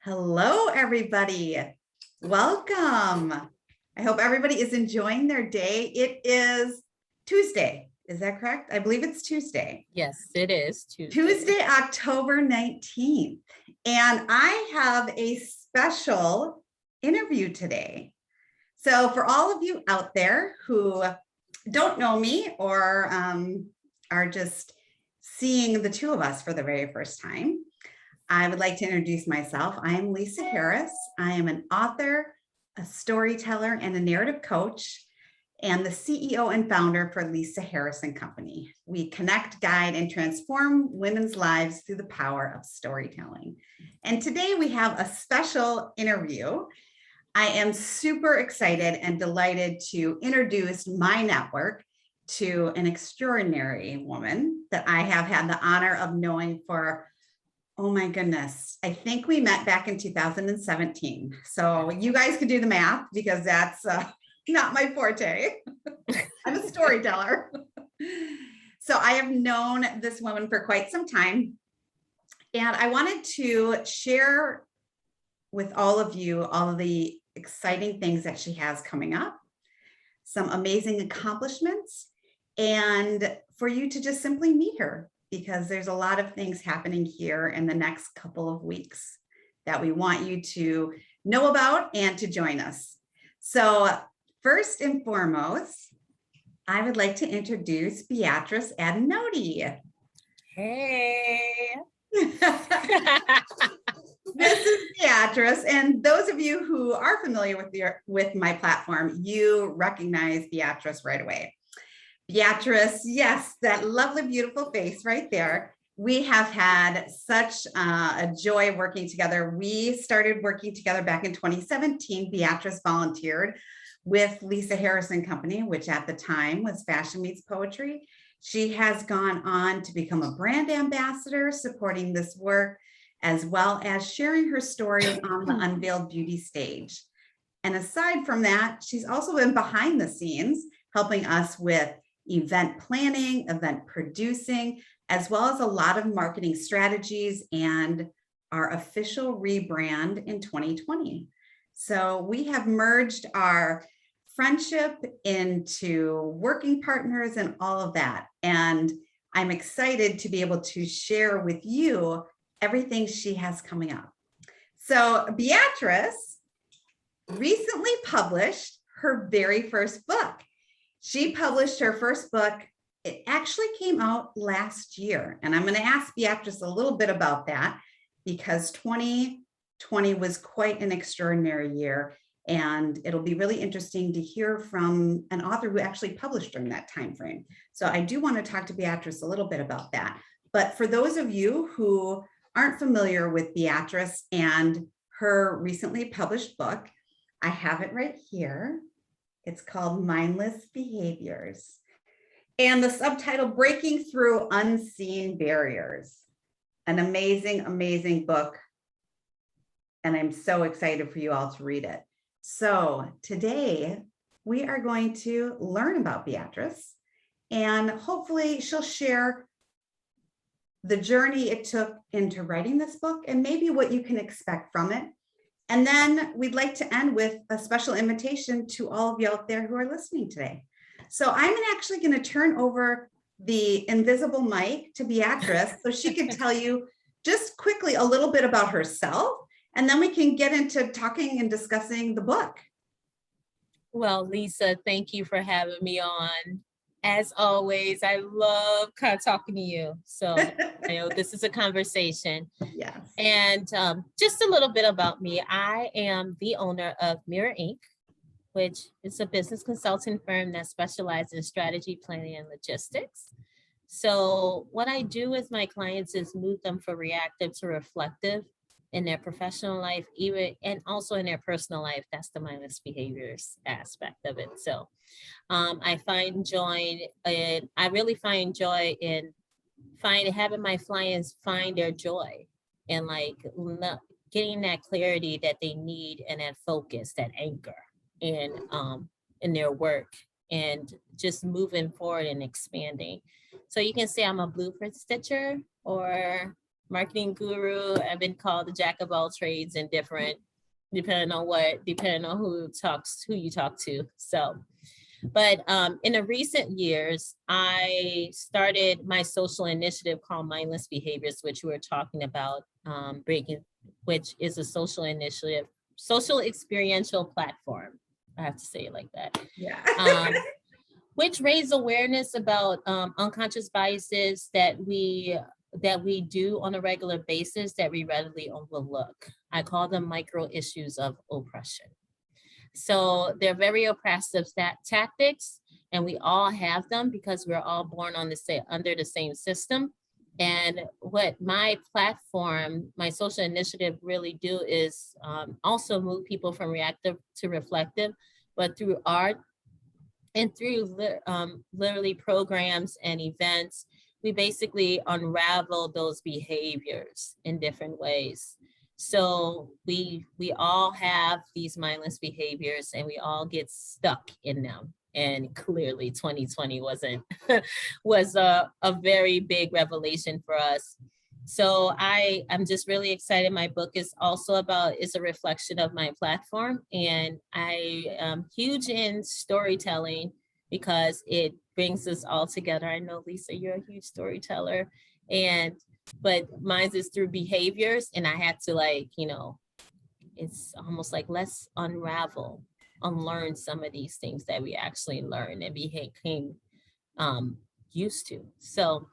Hello, everybody. Welcome. I hope everybody is enjoying their day. It is Tuesday. Is that correct? I believe it's Tuesday. Yes, it is Tuesday. Tuesday, October 19th. And I have a special interview today. So for all of you out there who don't know me or are just seeing the two of us for the very first time, I would like to introduce myself. I am Lisa Harris. I am an author, a storyteller, and a narrative coach, and the CEO and founder for Lisa Harris and Company. We connect, guide, and transform women's lives through the power of storytelling. And today we have a special interview. I am super excited and delighted to introduce my network to an extraordinary woman that I have had the honor of knowing for, oh my goodness, I think we met back in 2017. So you guys could do the math because that's not my forte. I'm a storyteller. So I have known this woman for quite some time. And I wanted to share with all of you all of the exciting things that she has coming up, some amazing accomplishments, and for you to just simply meet her, because there's a lot of things happening here in the next couple of weeks that we want you to know about and to join us. So first and foremost, I would like to introduce Beatrice Adenodi. Hey. This is Beatrice, and those of you who are familiar with my platform, you recognize Beatrice right away. Beatrice, yes, that lovely, beautiful face right there. We have had such a joy working together. We started working together back in 2017. Beatrice volunteered with Lisa Harris and Company, which at the time was Fashion Meets Poetry. She has gone on to become a brand ambassador supporting this work, as well as sharing her story on the Unveiled Beauty stage. And aside from that, she's also been behind the scenes, helping us with event planning, event producing, as well as a lot of marketing strategies and our official rebrand in 2020. So we have merged our friendship into working partners and all of that. And I'm excited to be able to share with you everything she has coming up. So Beatrice recently published her very first book. She published her first book. It actually came out last year. And I'm going to ask Beatrice a little bit about that, because 2020 was quite an extraordinary year. And it'll be really interesting to hear from an author who actually published during that time frame. So I do want to talk to Beatrice a little bit about that. But for those of you who aren't familiar with Beatrice and her recently published book, I have it right here. It's called Mindless Behaviors, and the subtitle, Breaking Through Unseen Barriers. An amazing, amazing book. And I'm so excited for you all to read it. So today we are going to learn about Beatrice, and hopefully she'll share the journey it took into writing this book and maybe what you can expect from it. And then we'd like to end with a special invitation to all of you out there who are listening today. So I'm actually going to turn over the invisible mic to Beatrice so she can tell you just quickly a little bit about herself, and then we can get into talking and discussing the book. Well, Lisa, thank you for having me on. As always, I love kind of talking to you. So I know this is a conversation. Yes. And just a little bit about me. I am the owner of Mirror Inc., which is a business consulting firm that specializes in strategy, planning, and logistics. So what I do with my clients is move them from reactive to reflective in their professional life, even and also in their personal life. That's the mindless behaviors aspect of it. So I find joy, and I really find joy in having my clients find their joy and like getting that clarity that they need and that focus, that anchor in their work, and just moving forward and expanding. So you can say I'm a blueprint stitcher, or marketing guru. I've been called the jack of all trades and different, depending on who you talk to. So, but in the recent years, I started my social initiative called Mindless Behaviors, which we were talking about, which is a social initiative, social experiential platform. I have to say it like that. Yeah. Which raise awareness about unconscious biases that we do on a regular basis that we readily overlook. I call them micro issues of oppression. So they're very oppressive tactics, and we all have them because we're all born under the same system. And what my platform, my social initiative really do is also move people from reactive to reflective, but through art and through literally programs and events, we basically unravel those behaviors in different ways. So we all have these mindless behaviors and we all get stuck in them. And clearly 2020 was a very big revelation for us. So I'm just really excited. My book is a reflection of my platform. And I am huge in storytelling because it brings us all together. I know, Lisa, you're a huge storyteller, but mine is through behaviors. And I had to it's almost like let's unlearn some of these things that we actually learned and became used to. So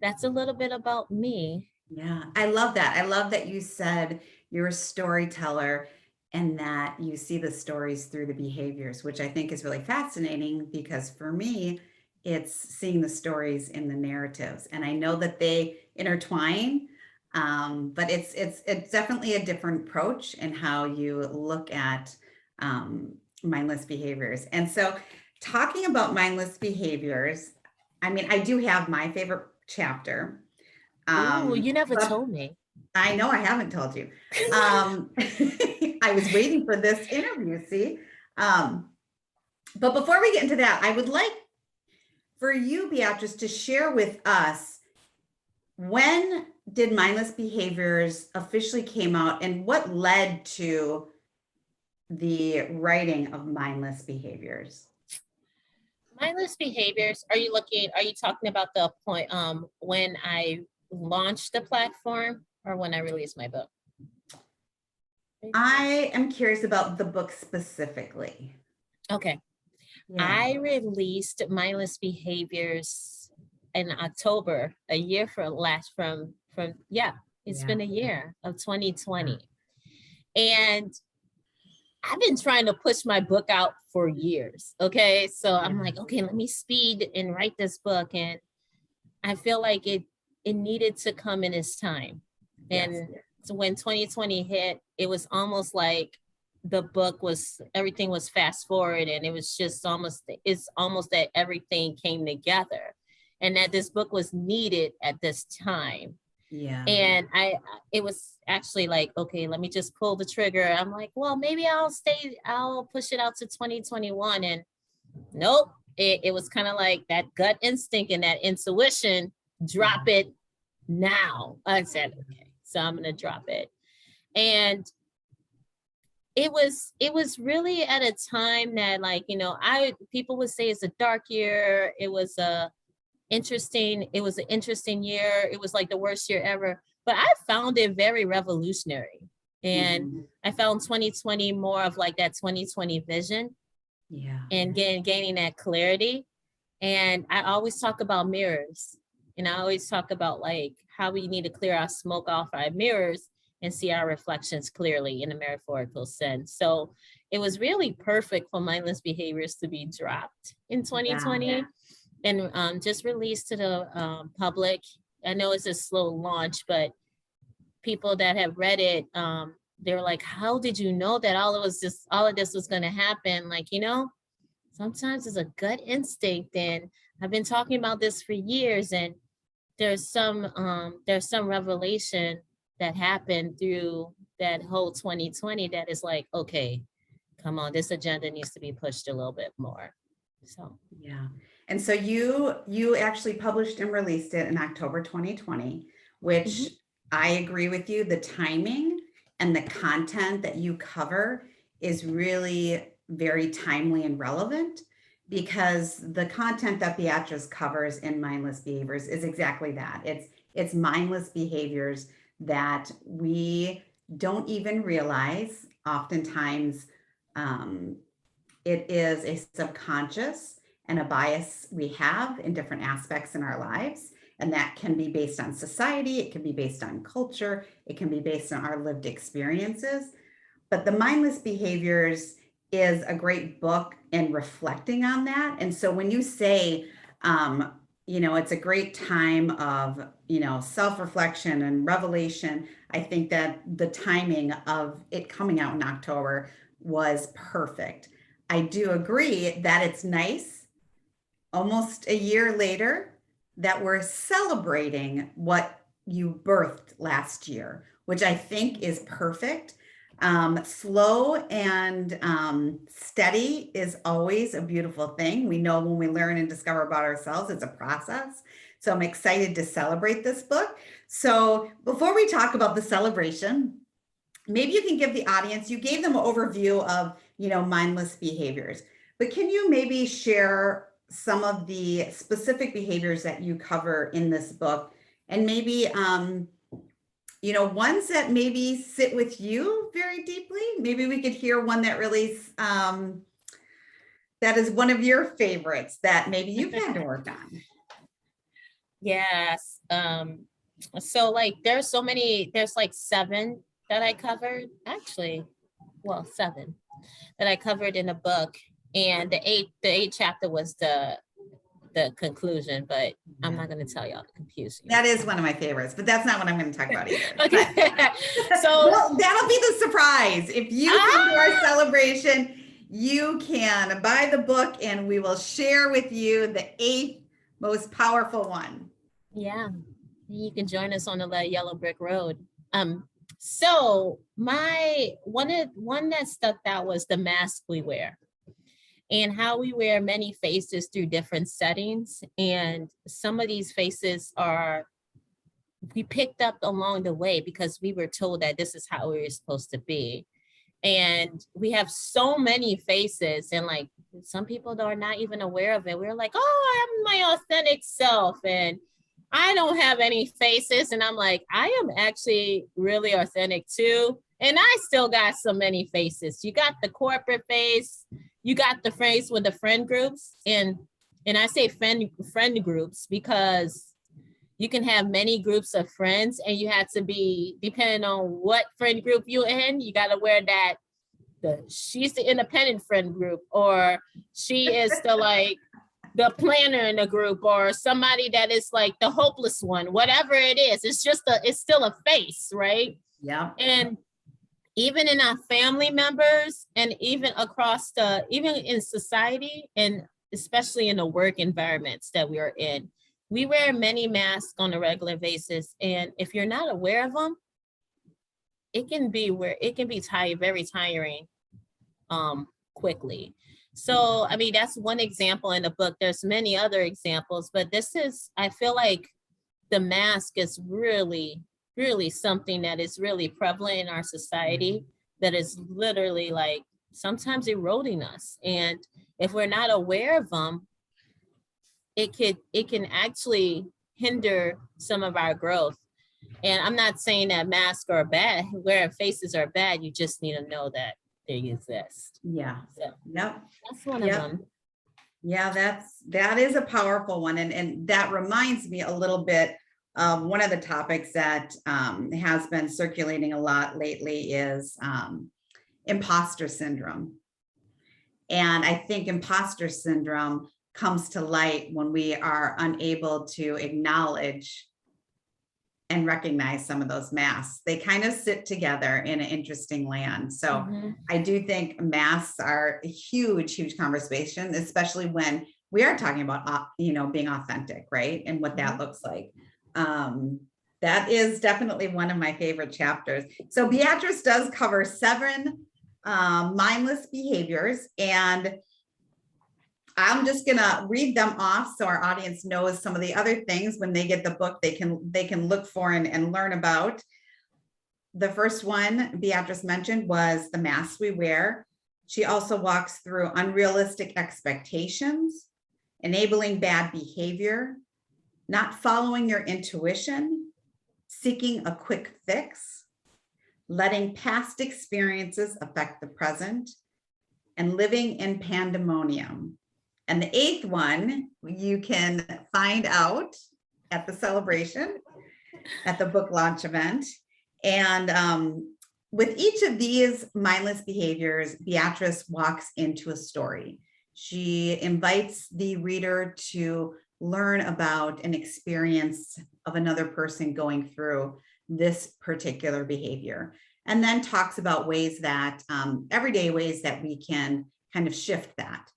that's a little bit about me. Yeah, I love that. I love that you said you're a storyteller and that you see the stories through the behaviors, which I think is really fascinating because for me, it's seeing the stories in the narratives. And I know that they intertwine, but it's definitely a different approach in how you look at mindless behaviors. And so talking about mindless behaviors, I mean, I do have my favorite chapter. Oh, you never told me. I know I haven't told you. I was waiting for this interview, see? But before we get into that, I would like for you, Beatrice, to share with us, when did Mindless Behaviors officially came out and what led to the writing of Mindless Behaviors? Mindless Behaviors, are you talking about the point when I launched the platform or when I released my book? I am curious about the book specifically. Okay. Yeah. I released Mindless Behaviors in October, a year it's been a year of 2020. And I've been trying to push my book out for years. Okay. So I'm like, okay, let me speed and write this book. And I feel like it needed to come in its time. And so when 2020 hit, it was almost like the book everything was fast forward, and it was just almost that everything came together and that this book was needed at this time. Yeah. And it was actually like, okay, let me just pull the trigger. I'm like, well, maybe I'll push it out to 2021. And nope, it was kind of like that gut instinct and that intuition, drop it now. I said, okay, so I'm going to drop it. And it was really at a time that people would say it's a dark year. It was an interesting year. It was like the worst year ever, but I found it very revolutionary. And I found 2020 more of like that 2020 vision. Yeah. And gaining that clarity. And I always talk about mirrors. And I always talk about like how we need to clear our smoke off our mirrors and see our reflections clearly in a metaphorical sense. So it was really perfect for Mindless Behaviors to be dropped in 2020 and just released to the public. I know it's a slow launch, but people that have read it, they were like, how did you know that all of this was going to happen? Like, sometimes it's a gut instinct, and I've been talking about this for years, and there's some revelation that happened through that whole 2020 that is like, okay, come on, this agenda needs to be pushed a little bit more. So yeah. And so you actually published and released it in October 2020. which I agree with you. The timing and the content that you cover is really very timely and relevant, because the content that Beatrice covers in Mindless Behaviors is exactly that. It's mindless behaviors that we don't even realize. Oftentimes, it is a subconscious and a bias we have in different aspects in our lives. And that can be based on society, it can be based on culture, it can be based on our lived experiences. But the Mindless Behaviors is a great book in reflecting on that. And so when you say, it's a great time of, self-reflection and revelation, I think that the timing of it coming out in October was perfect. I do agree that it's nice, almost a year later, that we're celebrating what you birthed last year, which I think is perfect. Slow and steady is always a beautiful thing. We know when we learn and discover about ourselves, it's a process. So I'm excited to celebrate this book. So before we talk about the celebration, maybe you can give the audience, you gave them an overview of, mindless behaviors, but can you maybe share some of the specific behaviors that you cover in this book, and maybe, ones that maybe sit with you very deeply? Maybe we could hear one that really, that is one of your favorites that maybe you've had to work on. Yes. So like there's so many, there's like 7 that I covered, actually, well, 7 that I covered in the book. And the eighth chapter was the conclusion, but I'm not going to tell y'all the confusion. That is one of my favorites, but that's not what I'm going to talk about either. Okay. So well, that'll be the surprise. If you come to our celebration, you can buy the book and we will share with you the 8th most powerful one. Yeah, you can join us on the Yellow Brick Road. So my one that stuck out was the mask we wear, and how we wear many faces through different settings. And some of these faces we picked up along the way because we were told that this is how we were supposed to be. And we have so many faces, and like some people are not even aware of it. We're like, oh, I'm my authentic self, and I don't have any faces. And I'm like, I am actually really authentic too. And I still got so many faces. You got the corporate face, you got the face with the friend groups. And I say friend groups because you can have many groups of friends, and you have to be, depending on what friend group you're in, you got to wear that. She's the independent friend group, or she is the planner in the group, or somebody that is like the hopeless one, whatever it is. It's still a face, right? Yeah. And even in our family members, and even even in society, and especially in the work environments that we are in, we wear many masks on a regular basis. And if you're not aware of them, it can be very tiring quickly. So, I mean, that's one example in the book. There's many other examples, but I feel like the mask is really, really something that is really prevalent in our society, that is literally like sometimes eroding us. And if we're not aware of them, it can actually hinder some of our growth. And I'm not saying that masks are bad, wearing faces are bad. You just need to know that they exist. Yeah. So, yep. That's one of them. Yeah, that is a powerful one. And that reminds me a little bit of one of the topics that has been circulating a lot lately is imposter syndrome. And I think imposter syndrome comes to light when we are unable to acknowledge and recognize some of those masks. They kind of sit together in an interesting land. So I do think masks are a huge, huge conversation, especially when we are talking about, being authentic, right? And what that looks like. That is definitely one of my favorite chapters. So Beatrice does cover 7 mindless behaviors. And I'm just gonna read them off so our audience knows some of the other things when they get the book they can look for and learn about. The first one Beatrice mentioned was the masks we wear. She also walks through unrealistic expectations, enabling bad behavior, not following your intuition, seeking a quick fix, letting past experiences affect the present, and living in pandemonium. And the eighth one, you can find out at the celebration, at the book launch event. And with each of these mindless behaviors, Beatrice walks into a story. She invites the reader to learn about an experience of another person going through this particular behavior, and then talks about ways that, everyday ways that we can kind of shift that.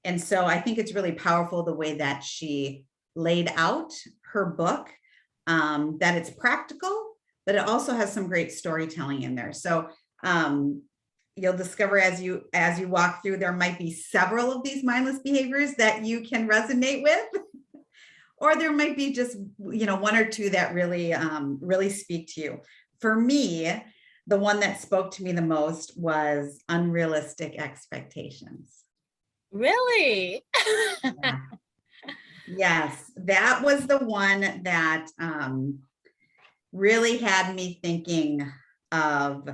And so I think it's really powerful the way that she laid out her book, that it's practical, but it also has some great storytelling in there. So you'll discover as you walk through, there might be several of these mindless behaviors that you can resonate with, or there might be just, one or two that really, really speak to you. For me, the one that spoke to me the most was unrealistic expectations. Really? Yeah. Yes, that was the one that really had me thinking of,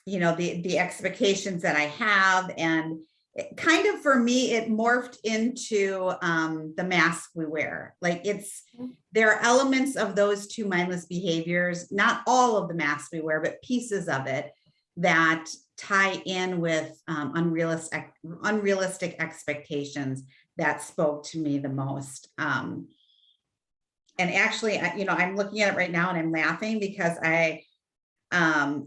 the expectations that I have. And it kind of, for me, it morphed into the mask we wear. Like there are elements of those two mindless behaviors, not all of the masks we wear, but pieces of it that tie in with unrealistic expectations that spoke to me the most. And actually, I'm looking at it right now and I'm laughing because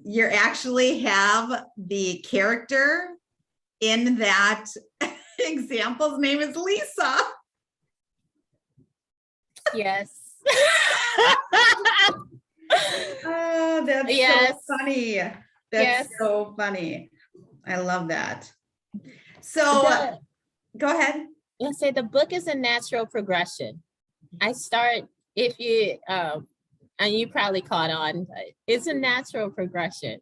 you actually have the character in that example's name is Lisa. Yes. Oh, that's yes. so funny. That's so funny. I love that. So go ahead. Let's say the book is a natural progression. I start, if you, and you probably caught on, it's a natural progression.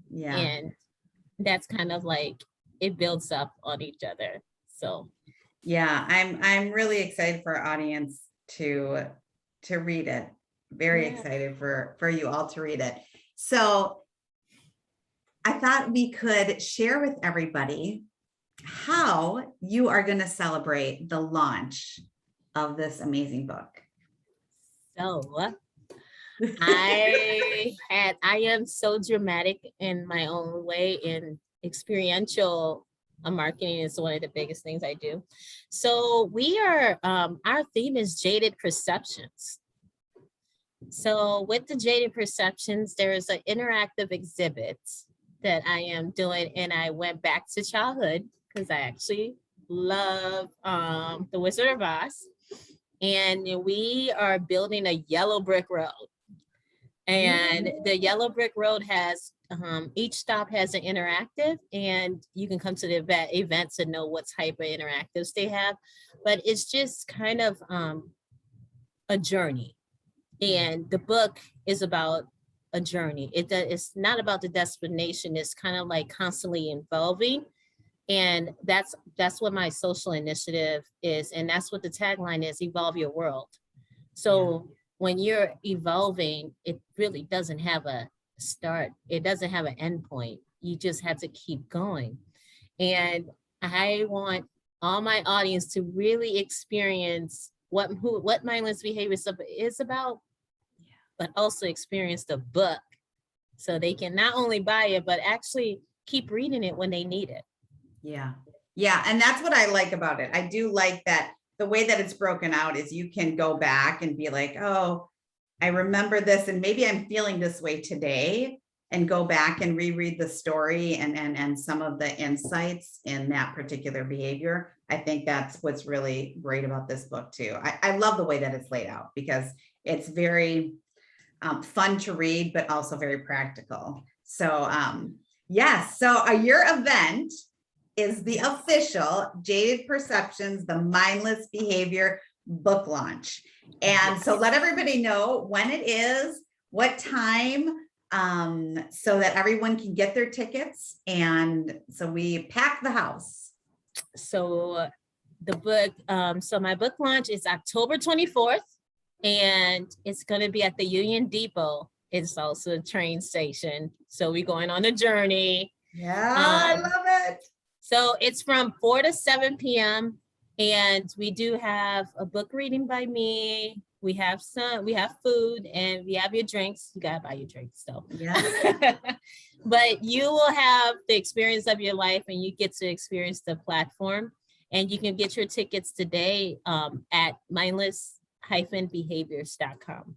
Yeah. And that's kind of like, it builds up on each other. So. Yeah, I'm really excited for our audience to read it. Very excited for you all to read it. So I thought we could share with everybody how you are going to celebrate the launch of this amazing book. So I am so dramatic in my own way, and experiential marketing is one of the biggest things I do. So we are, our theme is Jaded Perceptions. So with the Jaded Perceptions, there is an interactive exhibit that I am doing, and I went back to childhood because I actually love The Wizard of Oz. And we are building a yellow brick road. And the yellow brick road has, each stop has an interactive, and you can come to the event to know what type of interactives they have. But it's just kind of a journey. And the book is about a journey. It's not about the destination. It's kind of like constantly evolving. And that's what my social initiative is. And that's what the tagline is: evolve your world. So when you're evolving, it really doesn't have a start. It doesn't have an end point. You just have to keep going. And I want all my audience to really experience what Mindless Behaviors is about, but also experience the book, so they can not only buy it, but actually keep reading it when they need it. Yeah. Yeah. And that's what I like about it. I do like that the way that it's broken out is you can go back and be like, oh, I remember this, and maybe I'm feeling this way today, and go back and reread the story and some of the insights in that particular behavior. I think that's what's really great about this book too. I love the way that it's laid out because it's very fun to read, but also very practical. So yes, so your event is the official Jaded Perceptions, the Mindless Behavior book launch. And so let everybody know when it is, what time, so that everyone can get their tickets. And so we pack the house. So the book, so my book launch is October 24th, and it's going to be at the Union Depot. It's also a train station. So we're going on a journey. Yeah, I love it. So it's from 4 to 7 p.m. And we do have a book reading by me. We have food, and we have your drinks. You gotta buy your drinks though. Yeah. But you will have the experience of your life, and you get to experience the platform. And you can get your tickets today at mindless-behaviors.com.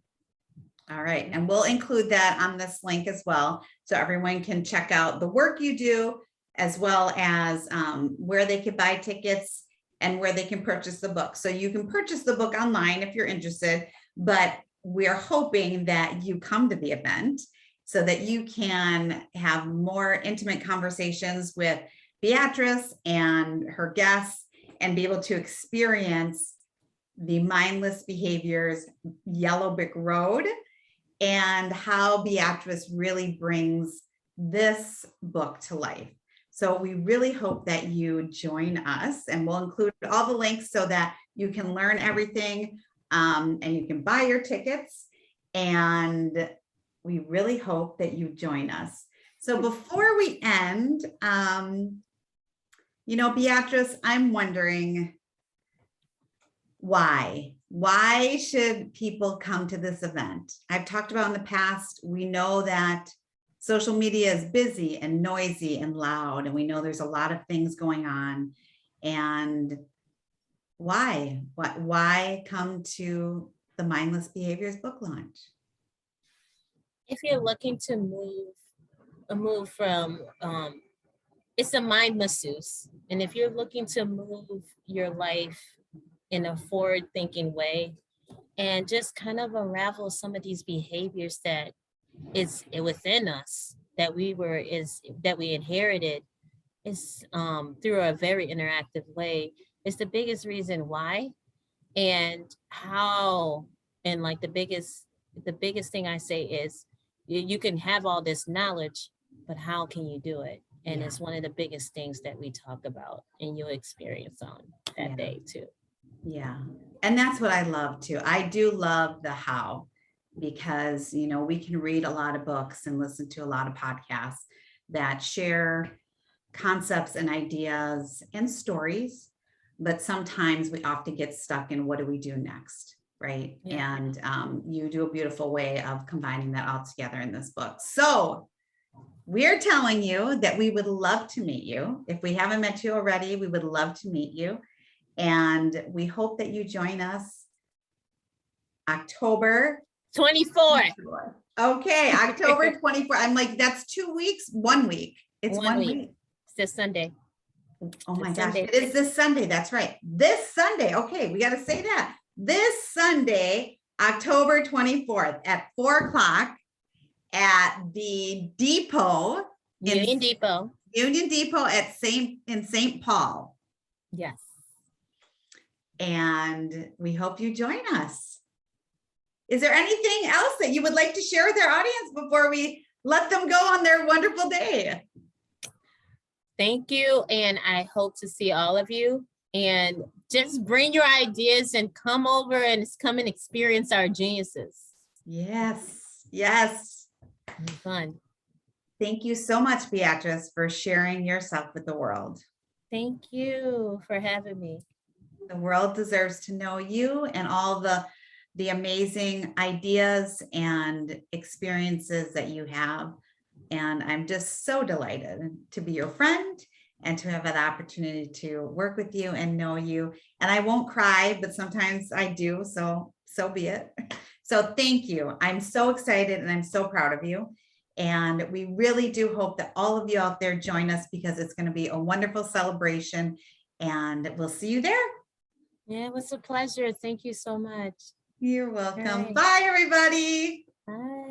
All right. And we'll include that on this link as well, so everyone can check out the work you do, as well as where they could buy tickets and where they can purchase the book. So you can purchase the book online if you're interested, but we're hoping that you come to the event so that you can have more intimate conversations with Beatrice and her guests and be able to experience the Mindless Behaviors Yellow Brick Road and how Beatrice really brings this book to life. So we really hope that you join us, and we'll include all the links so that you can learn everything, and you can buy your tickets. And we really hope that you join us. So before we end, Beatrice, I'm wondering why should people come to this event? I've talked about in the past, we know that social media is busy and noisy and loud, and we know there's a lot of things going on. And why come to the Mindless Behaviors book launch? If you're looking to move from, it's a mind masseuse. And if you're looking to move your life in a forward-thinking way and just kind of unravel some of these behaviors that is within us, that we inherited, is through a very interactive way, is the biggest reason why. And how, and like the biggest thing I say is, you can have all this knowledge, but how can you do it? And it's one of the biggest things that we talk about and you'll experience on that day too. Yeah. And that's what I love too. I do love the how, because, we can read a lot of books and listen to a lot of podcasts that share concepts and ideas and stories, but sometimes we often get stuck in what do we do next, right? Yeah. And you do a beautiful way of combining that all together in this book. So we're telling you that we would love to meet you. If we haven't met you already, we would love to meet you. And we hope that you join us October 24th. Okay, October 24th. I'm like, that's 2 weeks, 1 week. It's 1 week. It's this Sunday. Oh my gosh, it is this Sunday. That's right. This Sunday. Okay, we got to say that. This Sunday, October 24th at 4:00 at the depot. Union Depot at St. Paul. Yes. And we hope you join us. Is there anything else that you would like to share with our audience before we let them go on their wonderful day? Thank you. And I hope to see all of you. And just bring your ideas and come over and come and experience our geniuses. Yes. Yes. Fun. Thank you so much, Beatrice, for sharing yourself with the world. Thank you for having me. The world deserves to know you and all the amazing ideas and experiences that you have. And I'm just so delighted to be your friend and to have an opportunity to work with you and know you. And I won't cry, but sometimes I do. So be it. So thank you. I'm so excited and I'm so proud of you. And we really do hope that all of you out there join us, because it's going to be a wonderful celebration, and we'll see you there. Yeah, it was a pleasure. Thank you so much. You're welcome. Right. Bye, everybody. Bye.